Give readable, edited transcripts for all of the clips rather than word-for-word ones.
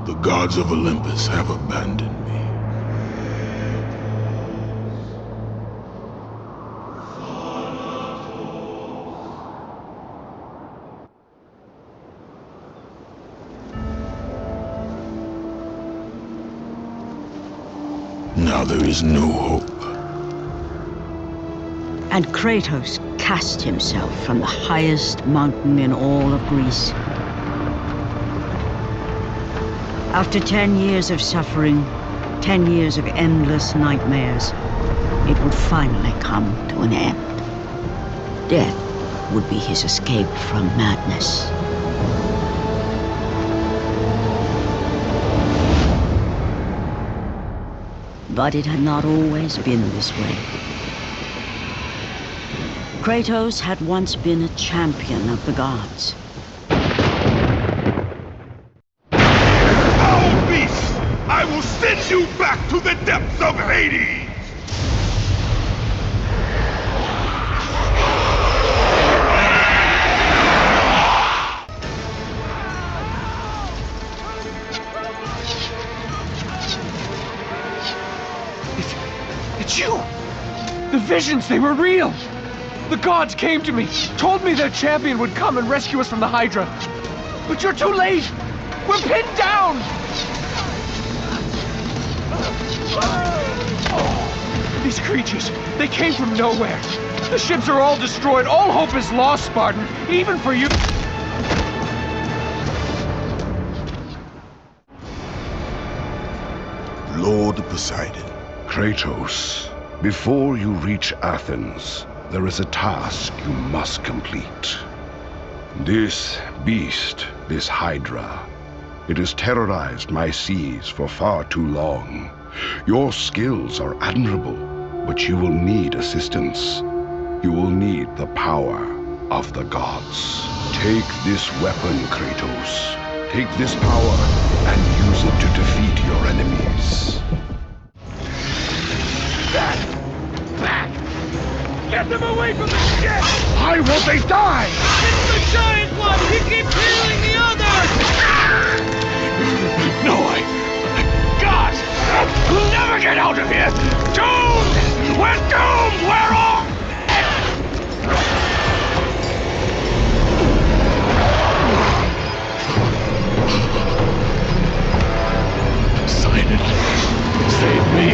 The gods of Olympus have abandoned me. Now there is no hope. And Kratos cast himself from the highest mountain in all of Greece. After 10 years of suffering, 10 years of endless nightmares, it would finally come to an end. Death would be his escape from madness. But it had not always been this way. Kratos had once been a champion of the gods. Foul beast! I will send you back to the depths of Hades! It's you! The visions, they were real! The gods came to me, told me their champion would come and rescue us from the Hydra. But you're too late! We're pinned down! Oh, these creatures, they came from nowhere. The ships are all destroyed. All hope is lost, Spartan, even for you. Lord Poseidon. Kratos, before you reach Athens, there is a task you must complete. This beast, this Hydra, it has terrorized my seas for far too long. Your skills are admirable, but you will need assistance. You will need the power of the gods. Take this weapon, Kratos. Take this power and use it to defeat your enemies. Back! Get them away from the ship! Why won't they die? It's the giant one! He keeps healing the others! No, gods! We'll never get out of here! Doomed! We're doomed! We're off! Poseidon, save me!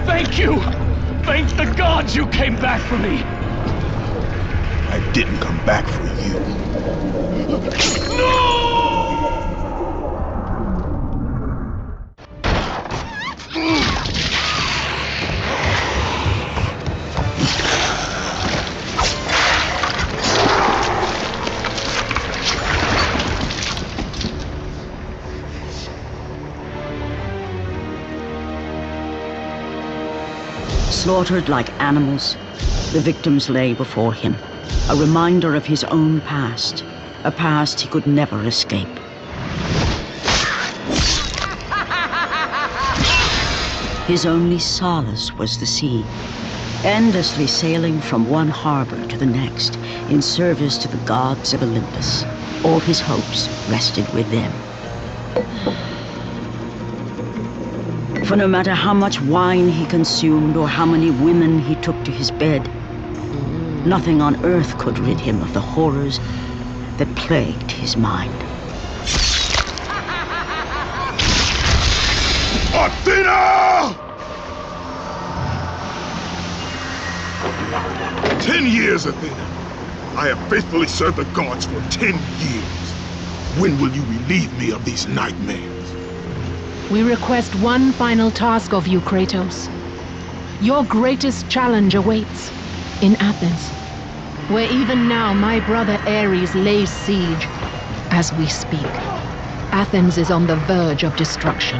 Thank you! Thank the gods you came back for me! I didn't come back for you. No! Slaughtered like animals, the victims lay before him, a reminder of his own past, a past he could never escape. His only solace was the sea, endlessly sailing from one harbor to the next in service to the gods of Olympus. All his hopes rested with them. For no matter how much wine he consumed or how many women he took to his bed, nothing on earth could rid him of the horrors that plagued his mind. Athena! 10 years, Athena. I have faithfully served the gods for 10 years. When will you relieve me of these nightmares? We request one final task of you, Kratos. Your greatest challenge awaits in Athens, where even now my brother Ares lays siege as we speak. Athens is on the verge of destruction.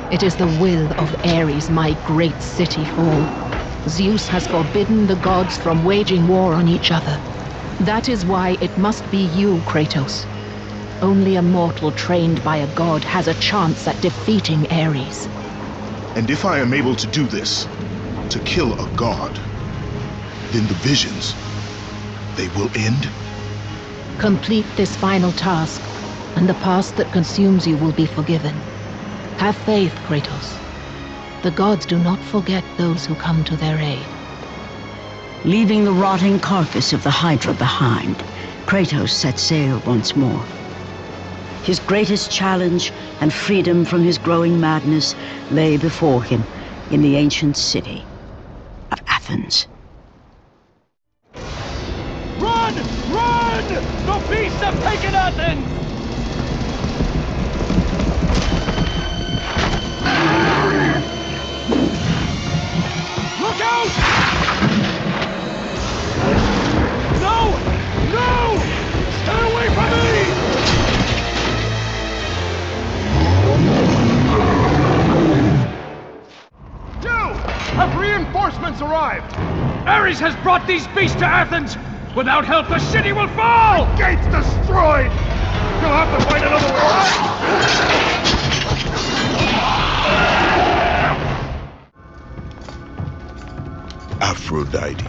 It is the will of Ares my great city fall. Zeus has forbidden the gods from waging war on each other. That is why it must be you, Kratos. Only a mortal trained by a god has a chance at defeating Ares. And if I am able to do this, to kill a god, then the visions, they will end? Complete this final task, and the past that consumes you will be forgiven. Have faith, Kratos. The gods do not forget those who come to their aid. Leaving the rotting carcass of the Hydra behind, Kratos set sail once more. His greatest challenge and freedom from his growing madness lay before him in the ancient city of Athens. Run! Run! The beasts have taken Athens! Look out! No! No! Stay away from me! Have reinforcements arrived? Ares has brought these beasts to Athens! Without help, the city will fall! Gates destroyed! You'll have to find another way! Aphrodite.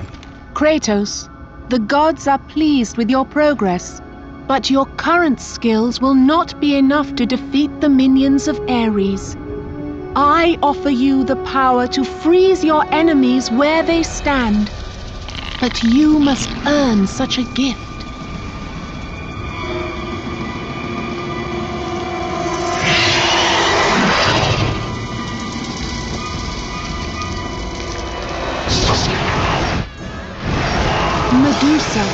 Kratos, the gods are pleased with your progress, but your current skills will not be enough to defeat the minions of Ares. I offer you the power to freeze your enemies where they stand, but you must earn such a gift. Medusa,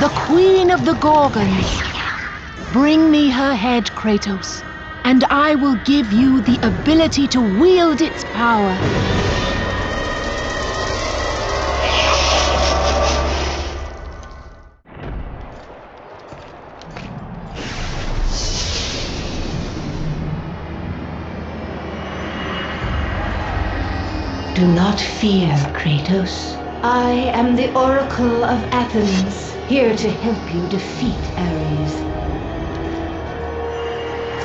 the queen of the Gorgons. Bring me her head, Kratos, and I will give you the ability to wield its power. Do not fear, Kratos. I am the Oracle of Athens, here to help you defeat Ares.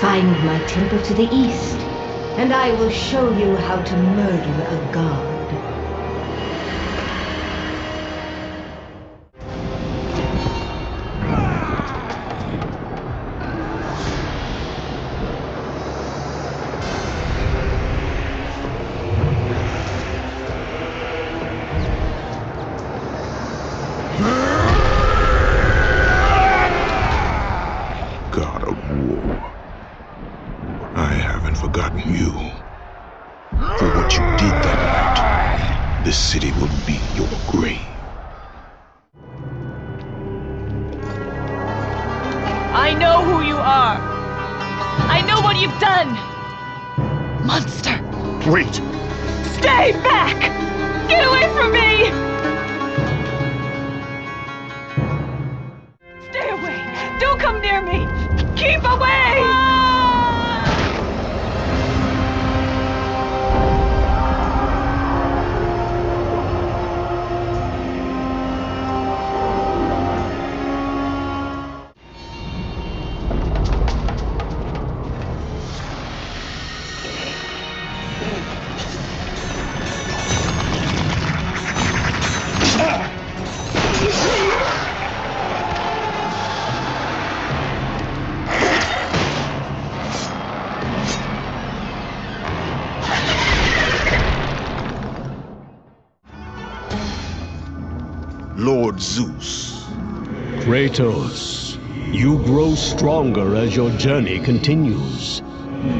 Find my temple to the east, and I will show you how to murder a god. God of war. I haven't forgotten you. For what you did that night, this city will be your grave. I know who you are. I know what you've done. Monster. Wait! Stay back! Get away from me! Stay away! Don't come near me! Keep away! Lord Zeus. Kratos, you grow stronger as your journey continues.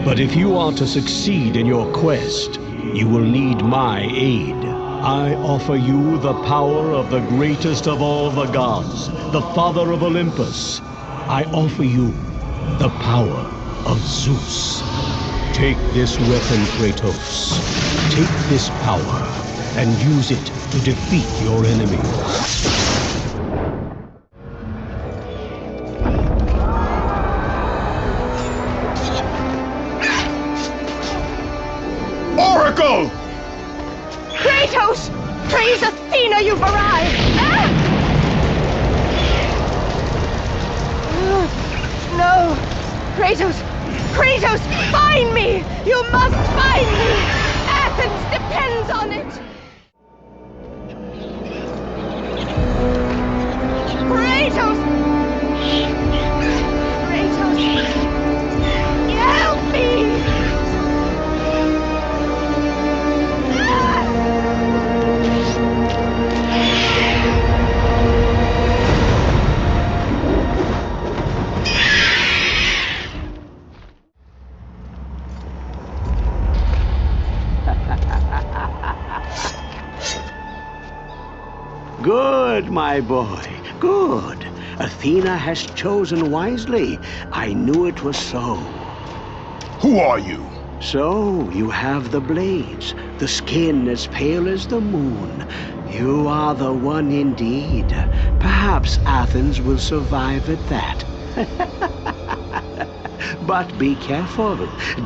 But if you are to succeed in your quest, you will need my aid. I offer you the power of the greatest of all the gods, the father of Olympus. I offer you the power of Zeus. Take this weapon, Kratos. Take this power and use it to defeat your enemies. Oracle! Kratos! Praise Athena, you've arrived! Ah! No! Kratos! Kratos, find me! You must find me! Athens depends on it! Kratos! Kratos! Help me! Good, my boy, good. Athena has chosen wisely. I knew it was so. Who are you? So, you have the blades, the skin as pale as the moon. You are the one indeed. Perhaps Athens will survive at that. But be careful.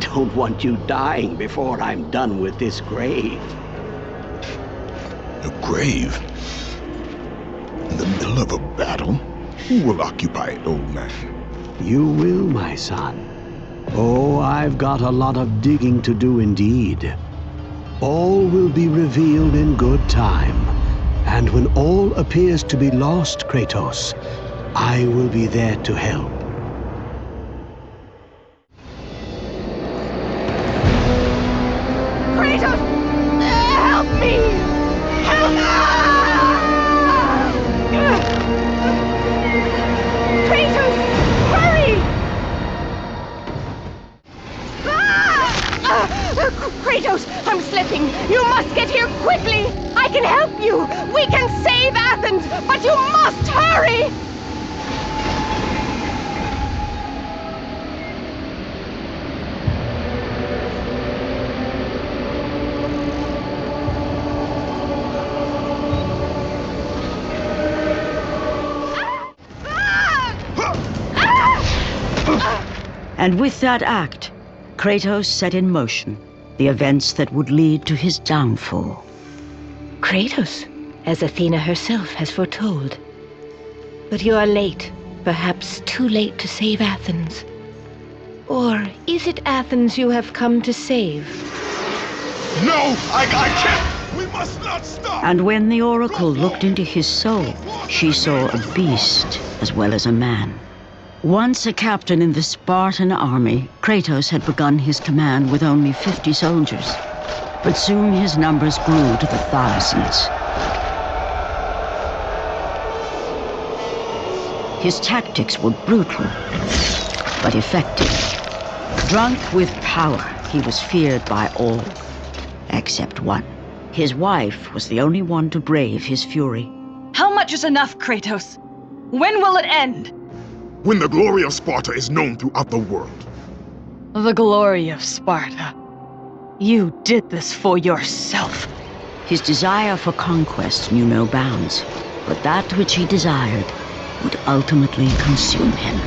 Don't want you dying before I'm done with this grave. A grave? In the middle of a battle? Who will occupy it, old man? You will, my son. Oh, I've got a lot of digging to do indeed. All will be revealed in good time. And when all appears to be lost, Kratos, I will be there to help. Kratos! Help me! Help me! Kratos! Hurry! Kratos, I'm slipping. You must get here quickly. I can help you. We can save Athens, but you must hurry! And with that act, Kratos set in motion the events that would lead to his downfall. Kratos, as Athena herself has foretold. But you are late, perhaps too late to save Athens. Or is it Athens you have come to save? No! I can't! We must not stop! And when the Oracle looked into his soul, she saw a beast as well as a man. Once a captain in the Spartan army, Kratos had begun his command with only 50 soldiers. But soon his numbers grew to the thousands. His tactics were brutal, but effective. Drunk with power, he was feared by all, except one. His wife was the only one to brave his fury. How much is enough, Kratos? When will it end? When the glory of Sparta is known throughout the world. The glory of Sparta. You did this for yourself. His desire for conquest knew no bounds, but that which he desired would ultimately consume him.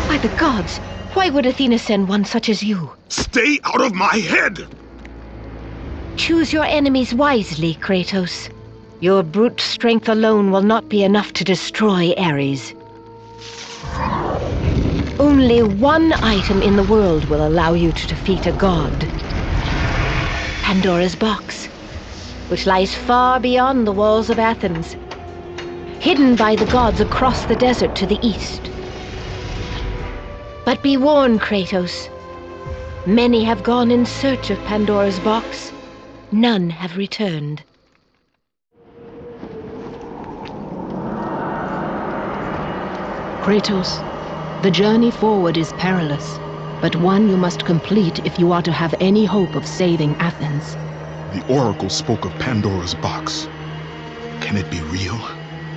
By the gods, why would Athena send one such as you? Stay out of my head! Choose your enemies wisely, Kratos. Your brute strength alone will not be enough to destroy Ares. Only one item in the world will allow you to defeat a god. Pandora's box, which lies far beyond the walls of Athens, hidden by the gods across the desert to the east. But be warned, Kratos. Many have gone in search of Pandora's box. None have returned. Kratos, the journey forward is perilous. but one you must complete if you are to have any hope of saving Athens. The Oracle spoke of Pandora's box. Can it be real?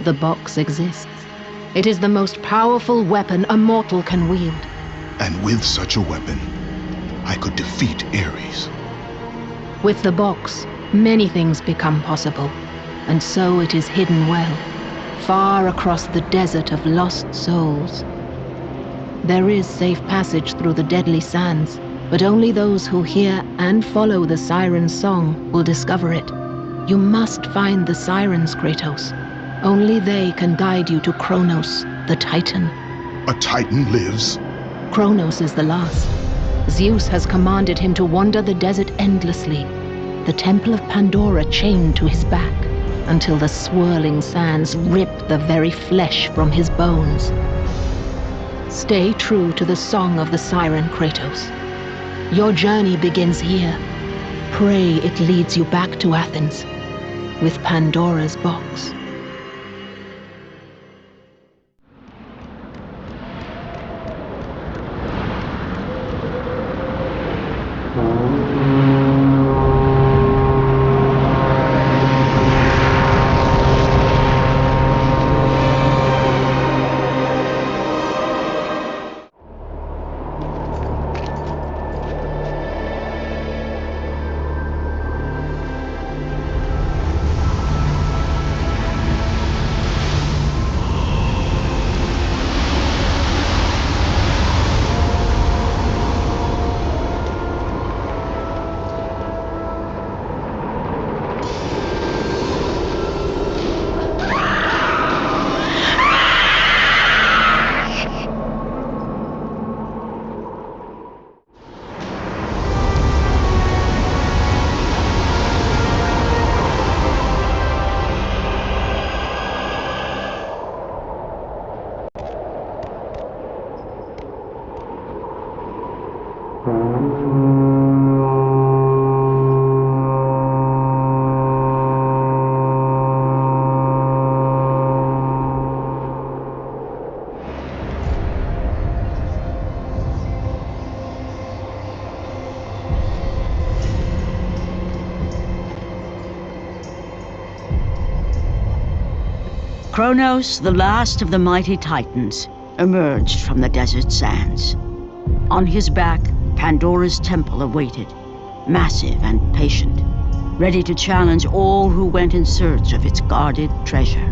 The box exists. It is the most powerful weapon a mortal can wield. And with such a weapon, I could defeat Ares. With the box, many things become possible, and so it is hidden well, far across the desert of lost souls. There is safe passage through the deadly sands, but only those who hear and follow the siren's song will discover it. You must find the sirens, Kratos. Only they can guide you to Kronos, the Titan. A Titan lives? Kronos is the last. Zeus has commanded him to wander the desert endlessly, the temple of Pandora chained to his back, until the swirling sands rip the very flesh from his bones. Stay true to the song of the siren, Kratos. Your journey begins here. Pray it leads you back to Athens, with Pandora's box. Kronos, the last of the mighty Titans, emerged from the desert sands. On his back, Pandora's temple awaited, massive and patient, ready to challenge all who went in search of its guarded treasure.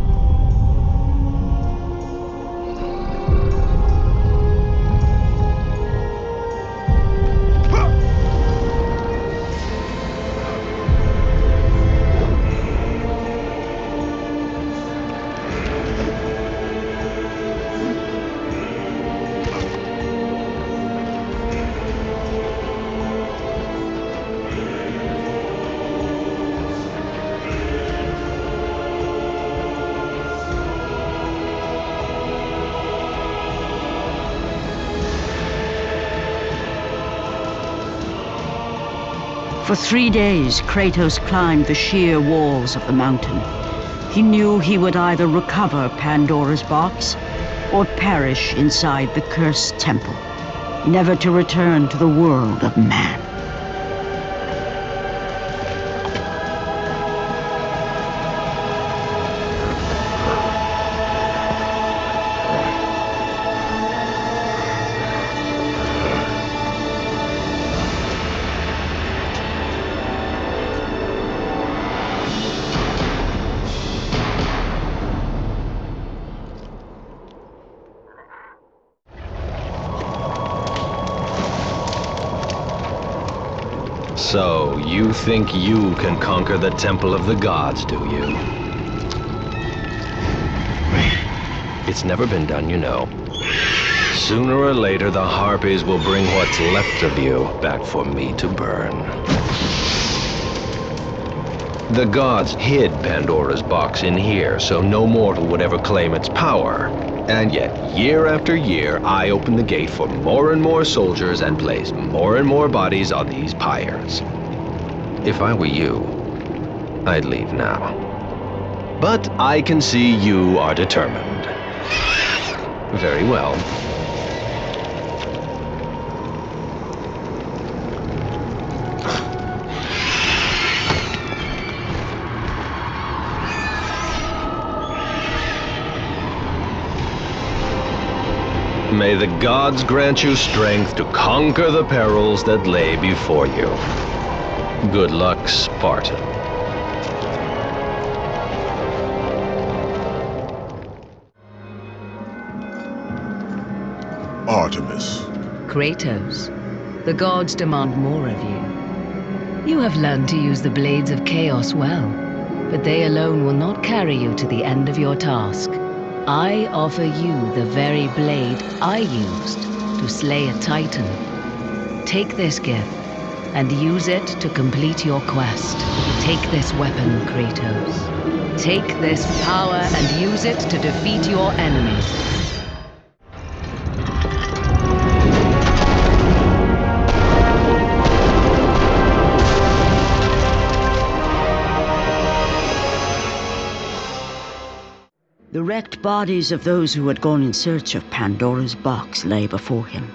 For 3 days, Kratos climbed the sheer walls of the mountain. He knew he would either recover Pandora's box or perish inside the cursed temple, never to return to the world of man. So, you think you can conquer the Temple of the Gods, do you? It's never been done, you know. Sooner or later, the Harpies will bring what's left of you back for me to burn. The gods hid Pandora's box in here, so no mortal would ever claim its power. And yet, year after year, I open the gate for more and more soldiers and place more and more bodies on these pyres. If I were you, I'd leave now. But I can see you are determined. Very well. May the gods grant you strength to conquer the perils that lay before you. Good luck, Spartan. Artemis. Kratos, the gods demand more of you. You have learned to use the blades of chaos well, but they alone will not carry you to the end of your task. I offer you the very blade I used to slay a titan. Take this gift and use it to complete your quest. Take this weapon, Kratos. Take this power and use it to defeat your enemies. The wrecked bodies of those who had gone in search of Pandora's box lay before him,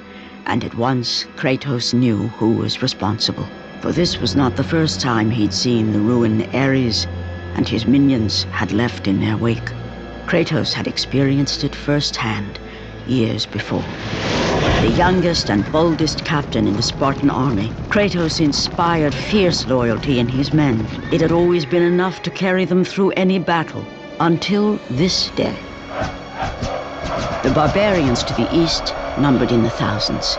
and at once Kratos knew who was responsible. For this was not the first time he'd seen the ruin Ares and his minions had left in their wake. Kratos had experienced it firsthand years before. The youngest and boldest captain in the Spartan army, Kratos inspired fierce loyalty in his men. It had always been enough to carry them through any battle. Until this day. The barbarians to the east numbered in the thousands,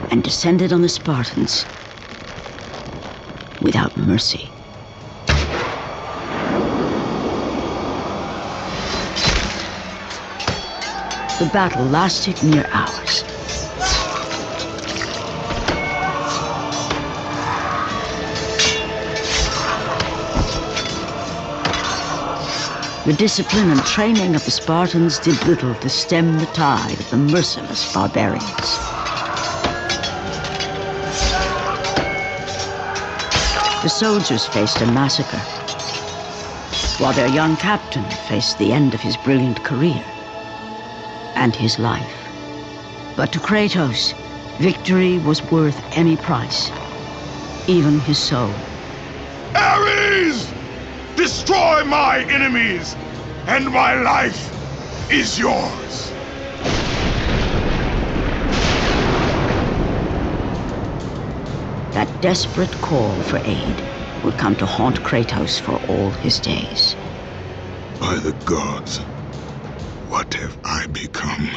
and descended on the Spartans without mercy. The battle lasted near hours. The discipline and training of the Spartans did little to stem the tide of the merciless barbarians. The soldiers faced a massacre, while their young captain faced the end of his brilliant career and his life. But to Kratos, victory was worth any price, even his soul. Ares! Destroy my enemies, and my life is yours. That desperate call for aid would come to haunt Kratos for all his days. By the gods, what have I become?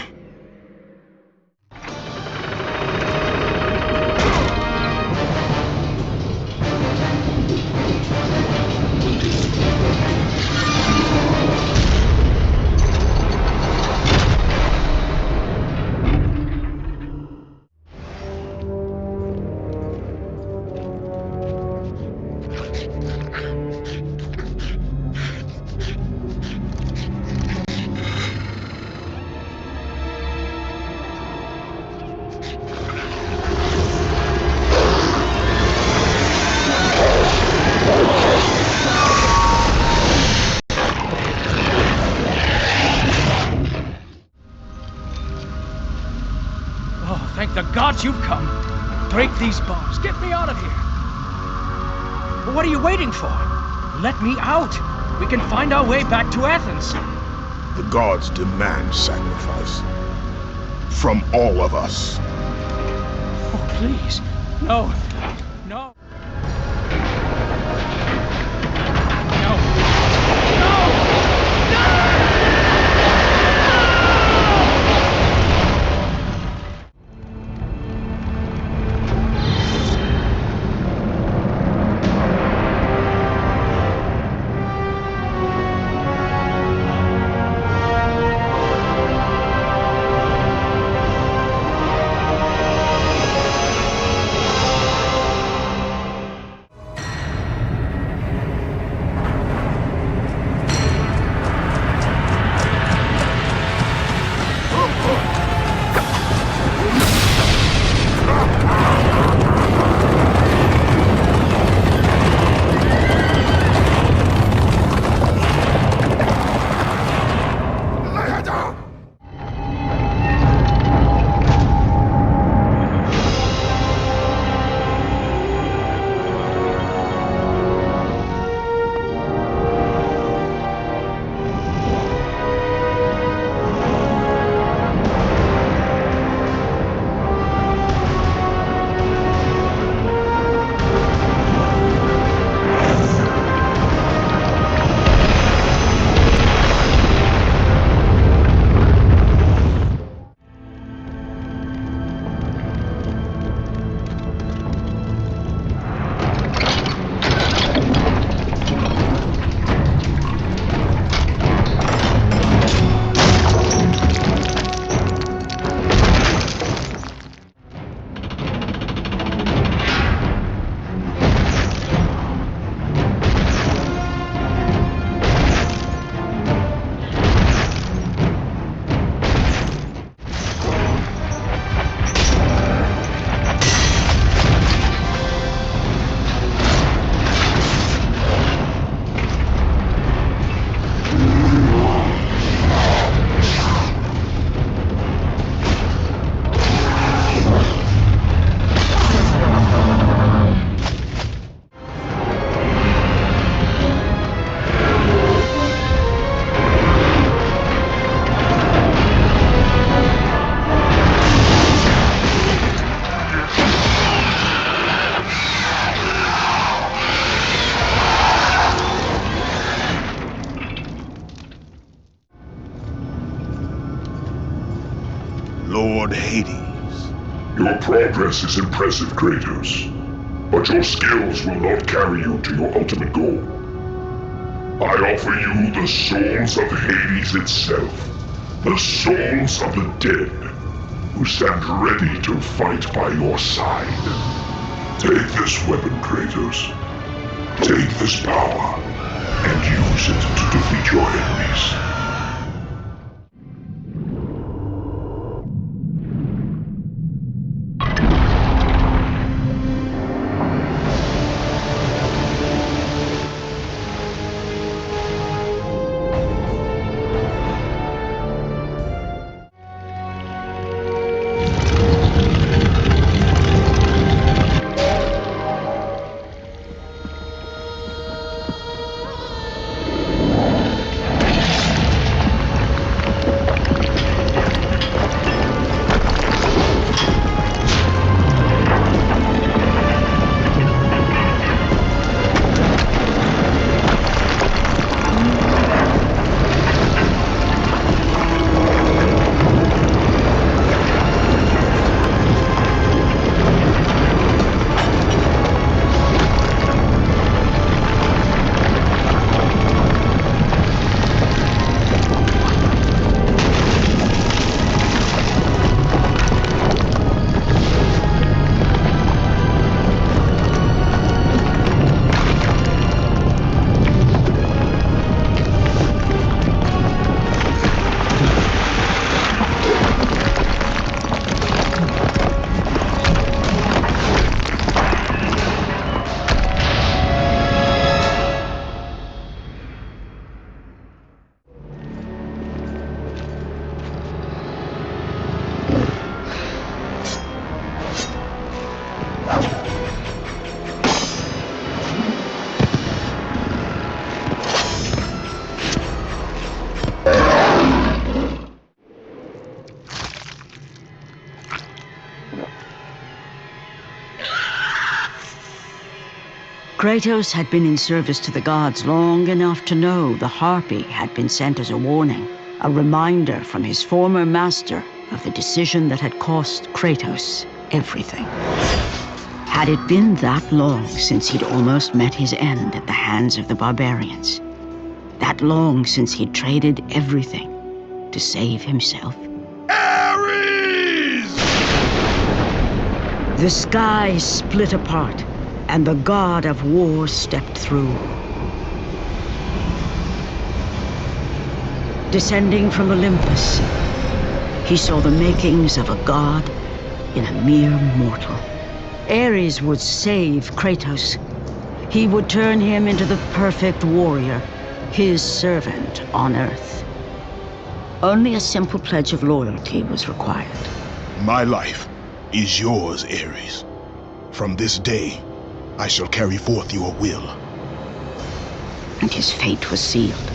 Thank the gods you've come. Break these bars. Get me out of here. But what are you waiting for? Let me out. We can find our way back to Athens. The gods demand sacrifice. From all of us. Oh, please. No. No. No. No! No! Your progress is impressive, Kratos. But your skills will not carry you to your ultimate goal. I offer you the souls of Hades itself. The souls of the dead, who stand ready to fight by your side. Take this weapon, Kratos. Take this power, and use it to defeat your enemies. Kratos had been in service to the gods long enough to know the Harpy had been sent as a warning, a reminder from his former master of the decision that had cost Kratos everything. Had it been that long since he'd almost met his end at the hands of the barbarians? That long since he'd traded everything to save himself? Ares! The sky split apart, and the god of war stepped through. Descending from Olympus, he saw the makings of a god in a mere mortal. Ares would save Kratos. He would turn him into the perfect warrior, his servant on Earth. Only a simple pledge of loyalty was required. My life is yours, Ares. From this day, I shall carry forth your will. And his fate was sealed.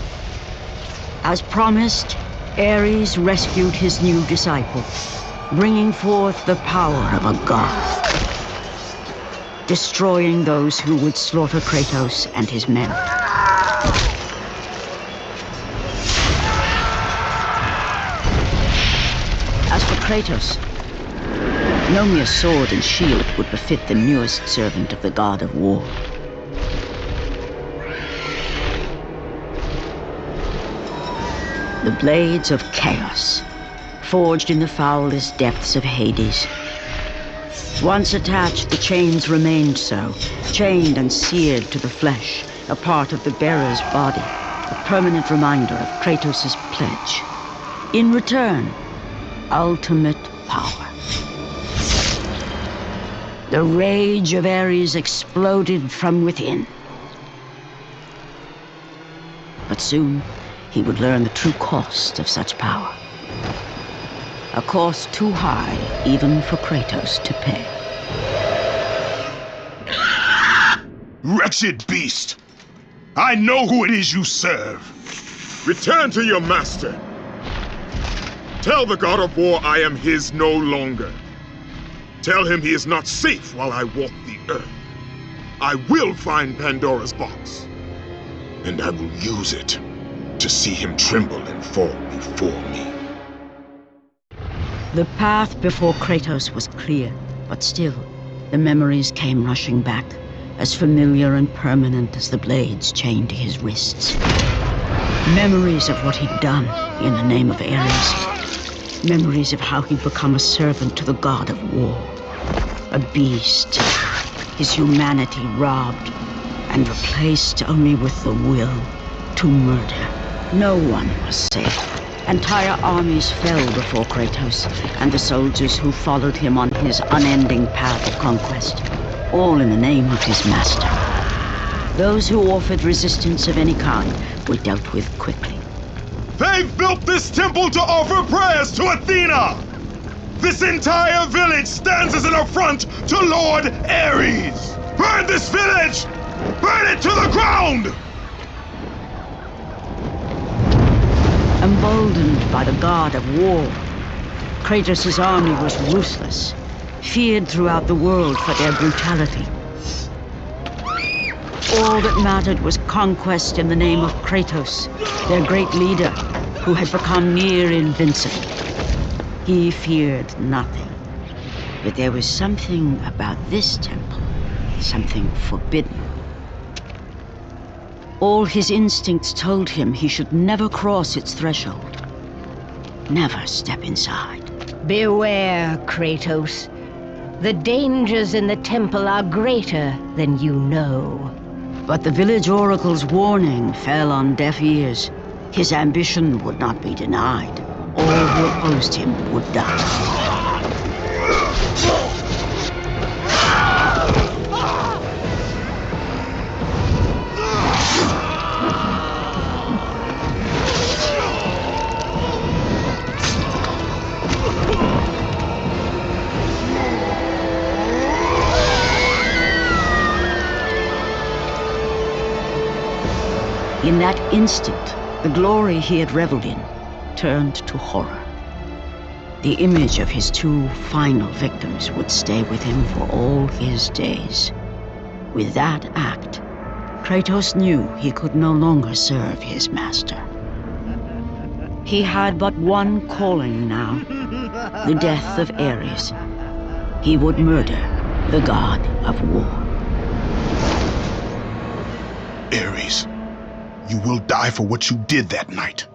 As promised, Ares rescued his new disciple, bringing forth the power of a god, destroying those who would slaughter Kratos and his men. As for Kratos, no mere sword and shield would befit the newest servant of the god of war. The blades of chaos, forged in the foulest depths of Hades. Once attached, the chains remained so, chained and seared to the flesh, a part of the bearer's body, a permanent reminder of Kratos' pledge. In return, ultimate power. The rage of Ares exploded from within. But soon, he would learn the true cost of such power. A cost too high even for Kratos to pay. Wretched beast! I know who it is you serve! Return to your master! Tell the god of war I am his no longer. Tell him he is not safe while I walk the earth. I will find Pandora's box. And I will use it to see him tremble and fall before me. The path before Kratos was clear, but still, the memories came rushing back, as familiar and permanent as the blades chained to his wrists. Memories of what he'd done in the name of Ares. Memories of how he'd become a servant to the god of war. A beast, his humanity robbed and replaced only with the will to murder. No one was safe. Entire armies fell before Kratos and the soldiers who followed him on his unending path of conquest, all in the name of his master. Those who offered resistance of any kind were dealt with quickly. They've built this temple to offer prayers to Athena! This entire village stands as an affront to Lord Ares! Burn this village! Burn it to the ground! Emboldened by the god of war, Kratos' army was ruthless, feared throughout the world for their brutality. All that mattered was conquest in the name of Kratos, their great leader, who had become near invincible. He feared nothing. But there was something about this temple, something forbidden. All his instincts told him he should never cross its threshold. Never step inside. Beware, Kratos. The dangers in the temple are greater than you know. But the village oracle's warning fell on deaf ears. His ambition would not be denied. All who opposed him would die. In that instant, the glory he had reveled in turned to horror. The image of his two final victims would stay with him for all his days. With that act, Kratos knew he could no longer serve his master. He had but one calling now, the death of Ares. He would murder the god of war. Ares, you will die for what you did that night.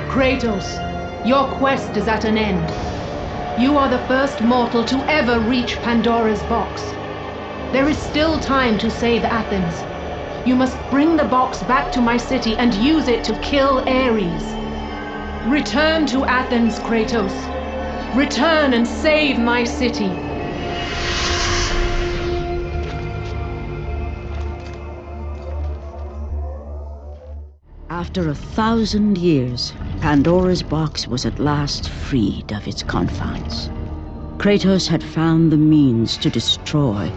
Kratos, your quest is at an end. You are the first mortal to ever reach Pandora's box. There is still time to save Athens. You must bring the box back to my city and use it to kill Ares. Return to Athens, Kratos. Return and save my city. After 1,000 years, Pandora's box was at last freed of its confines. Kratos had found the means to destroy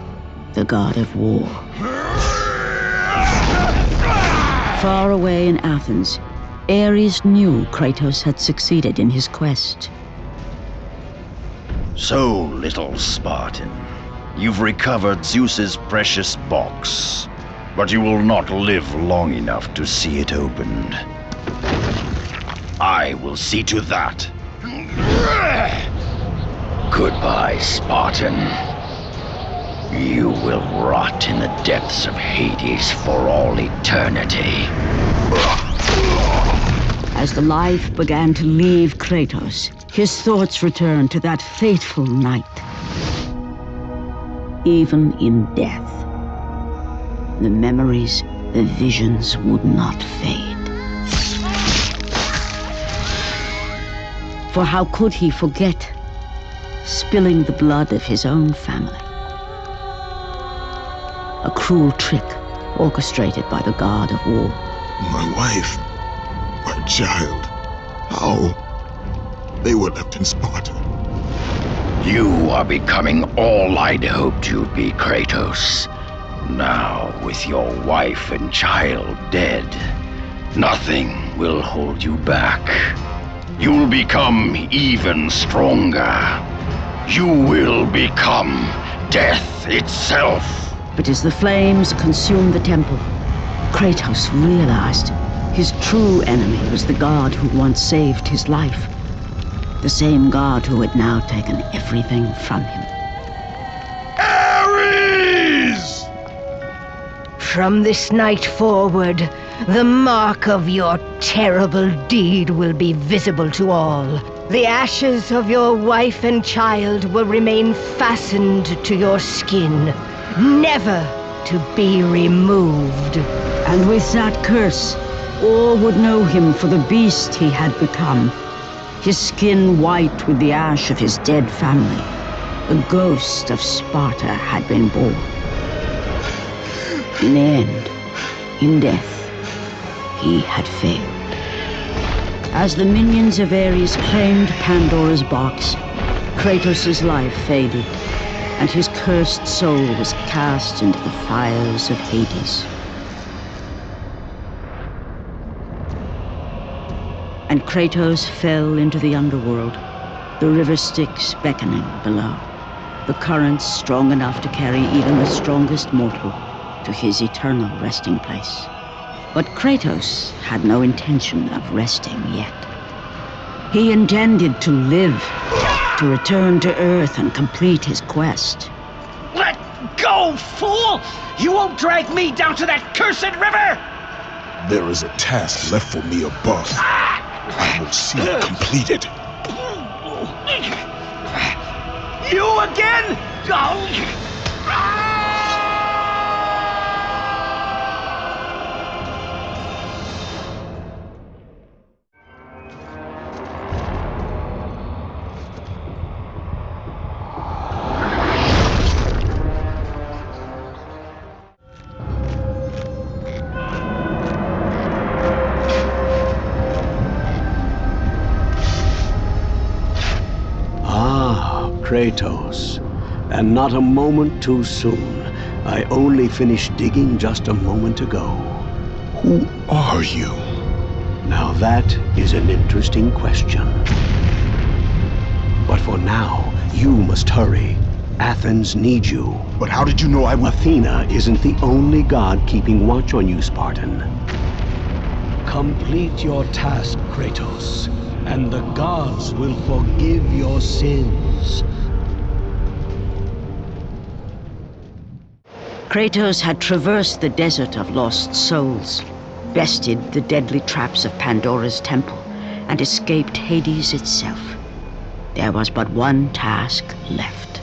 the god of war. Far away in Athens, Ares knew Kratos had succeeded in his quest. So, little Spartan, you've recovered Zeus's precious box. But you will not live long enough to see it opened. I will see to that. Goodbye, Spartan. You will rot in the depths of Hades for all eternity. As the life began to leave Kratos, his thoughts returned to that fateful night. Even in death, the memories, the visions would not fade. For how could he forget spilling the blood of his own family? A cruel trick orchestrated by the god of war. My wife, my child, how? They were left in Sparta. You are becoming all I'd hoped you'd be, Kratos. now, with your wife and child dead, nothing will hold you back. You'll become even stronger. You will become death itself. But as the flames consumed the temple, Kratos realized his true enemy was the god who once saved his life. The same god who had now taken everything from him. Ares! From this night forward, the mark of your terrible deed will be visible to all. The ashes of your wife and child will remain fastened to your skin, never to be removed. And with that curse, all would know him for the beast he had become. His skin white with the ash of his dead family. The ghost of Sparta had been born. In the end, in death, he had failed. As the minions of Ares claimed Pandora's box, Kratos' life faded, and his cursed soul was cast into the fires of Hades. And Kratos fell into the underworld, the river Styx beckoning below, the currents strong enough to carry even the strongest mortal to his eternal resting place. But Kratos had no intention of resting yet. He intended to live, to return to Earth and complete his quest. Let go, fool! You won't drag me down to that cursed river! There is a task left for me above. I will see it completed. You again? Oh. Kratos, and not a moment too soon. I only finished digging just a moment ago. Who are you? Now that is an interesting question. But for now, you must hurry. Athens needs you. But how did you know I would... Athena isn't the only god keeping watch on you, Spartan. Complete your task, Kratos, and the gods will forgive your sins. Kratos had traversed the desert of lost souls, bested the deadly traps of Pandora's temple, and escaped Hades itself. There was but one task left.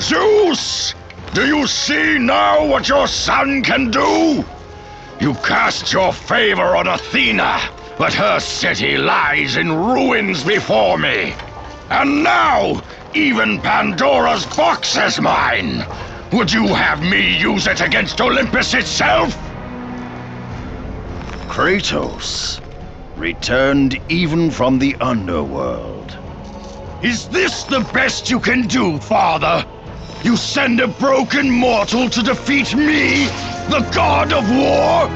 Zeus! Do you see now what your son can do? You cast your favor on Athena, but her city lies in ruins before me. And now, even Pandora's box is mine. Would you have me use it against Olympus itself? Kratos, returned even from the underworld. Is this the best you can do, father? You send a broken mortal to defeat me, the god of war?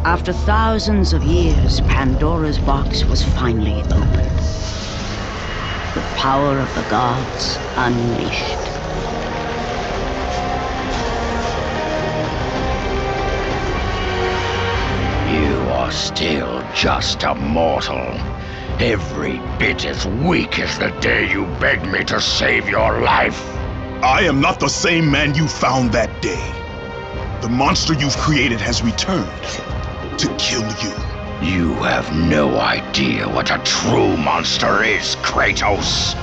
After thousands of years, Pandora's box was finally opened. The power of the gods unleashed. You are still just a mortal. Every bit as weak as the day you begged me to save your life. I am not the same man you found that day. The monster you've created has returned to kill you. You have no idea what a true monster is, Kratos.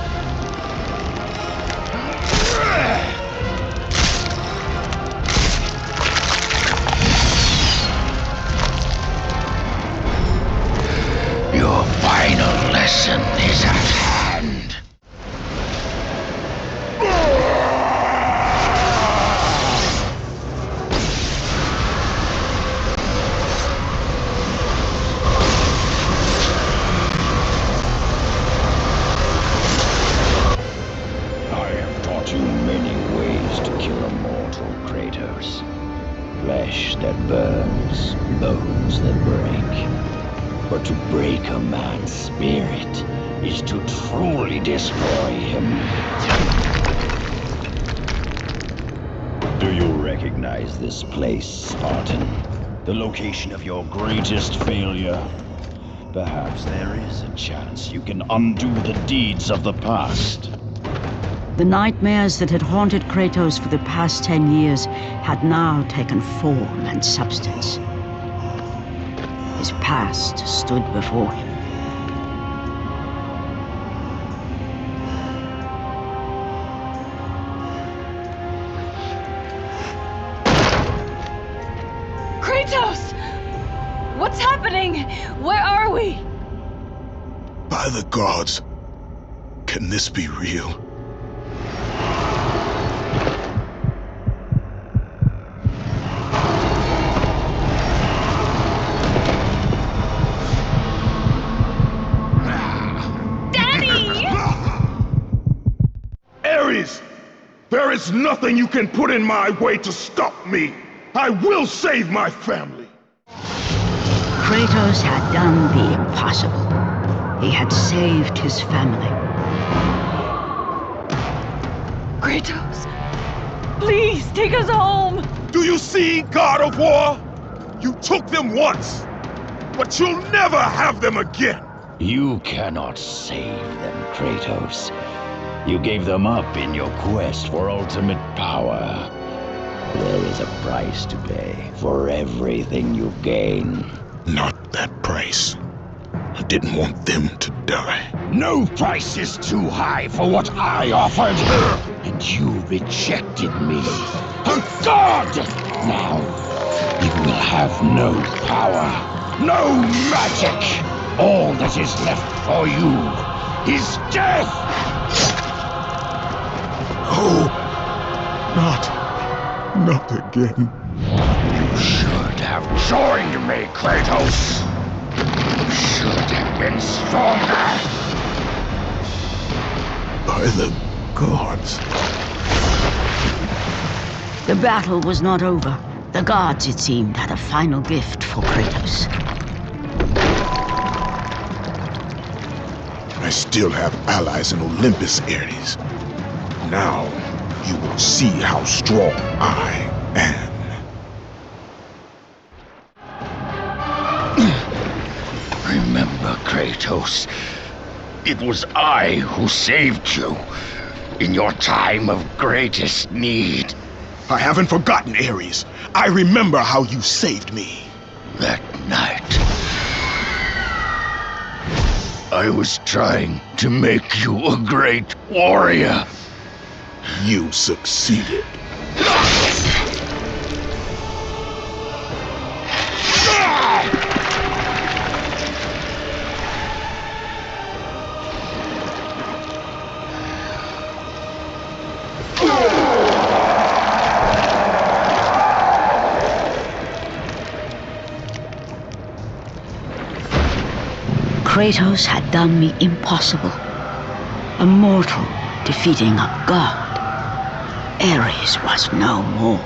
Your final lesson is at hand. too many ways to kill a mortal, Kratos. Flesh that burns, bones that break. But to break a man's spirit is to truly destroy him. Do you recognize this place, Spartan? The location of your greatest failure? Perhaps there is a chance you can undo the deeds of the past. The nightmares that had haunted Kratos for the past 10 years had now taken form and substance. His past stood before him. Kratos! What's happening? Where are we? By the gods, can this be real? There is nothing you can put in my way to stop me. I will save my family. Kratos had done the impossible. He had saved his family. Kratos, please take us home. Do you see, God of War? You took them once, but you'll never have them again. You cannot save them, Kratos. You gave them up in your quest for ultimate power. There is a price to pay for everything you gain. Not that price. I didn't want them to die. No price is too high for what I offered. And you rejected me. A god! Now, you will have no power, no magic. All that is left for you is death! Oh, not again. You should have joined me, Kratos. You should have been stronger. By the gods. The battle was not over. The gods, it seemed, had a final gift for Kratos. I still have allies in Olympus, Ares. Now, you will see how strong I am. Remember, Kratos, it was I who saved you in your time of greatest need. I haven't forgotten, Ares. I remember how you saved me. That night, I was trying to make you a great warrior. You succeeded. Kratos had done the impossible. A mortal defeating a god. Ares was no more.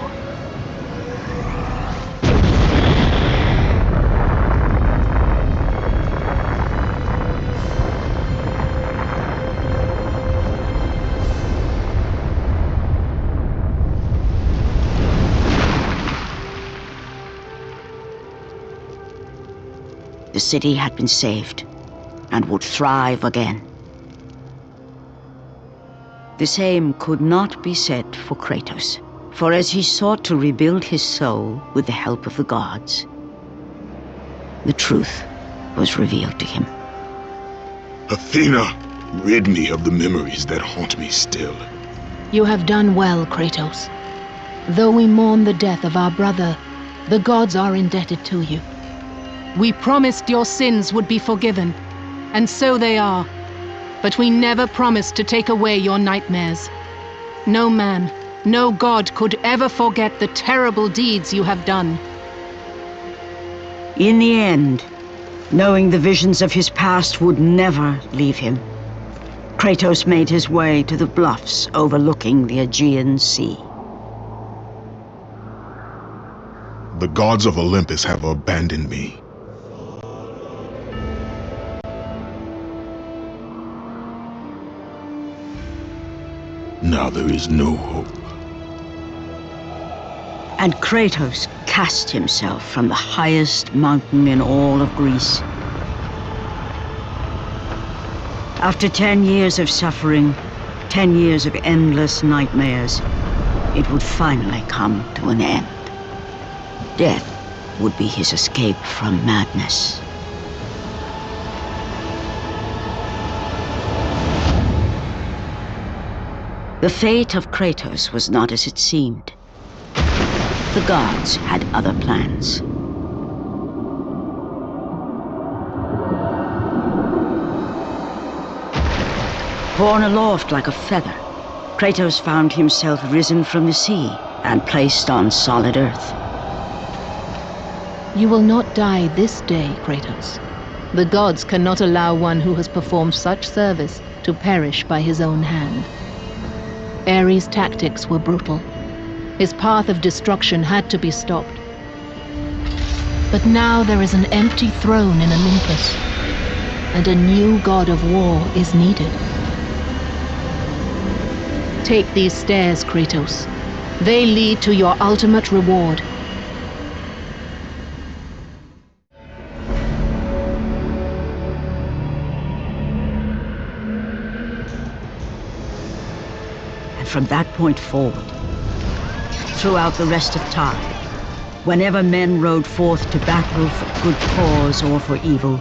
The city had been saved and would thrive again. The same could not be said for Kratos, for as he sought to rebuild his soul with the help of the gods, the truth was revealed to him. Athena, rid me of the memories that haunt me still. You have done well, Kratos. Though we mourn the death of our brother, the gods are indebted to you. We promised your sins would be forgiven, and so they are. But we never promised to take away your nightmares. No man, no god could ever forget the terrible deeds you have done. In the end, knowing the visions of his past would never leave him, Kratos made his way to the bluffs overlooking the Aegean Sea. The gods of Olympus have abandoned me. Now there is no hope. And Kratos cast himself from the highest mountain in all of Greece. After 10 years of suffering, 10 years of endless nightmares, it would finally come to an end. Death would be his escape from madness. The fate of Kratos was not as it seemed. The gods had other plans. Borne aloft like a feather, Kratos found himself risen from the sea and placed on solid earth. You will not die this day, Kratos. The gods cannot allow one who has performed such service to perish by his own hand. Ares' tactics were brutal. His path of destruction had to be stopped. But now there is an empty throne in Olympus, and a new god of war is needed. Take these stairs, Kratos. They lead to your ultimate reward. And from that point forward, throughout the rest of time, whenever men rode forth to battle for good cause or for evil,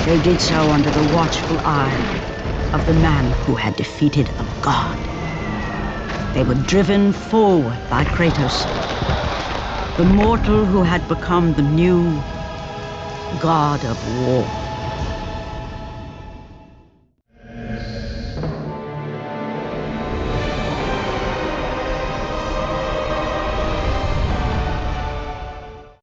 they did so under the watchful eye of the man who had defeated a god. They were driven forward by Kratos, the mortal who had become the new god of war.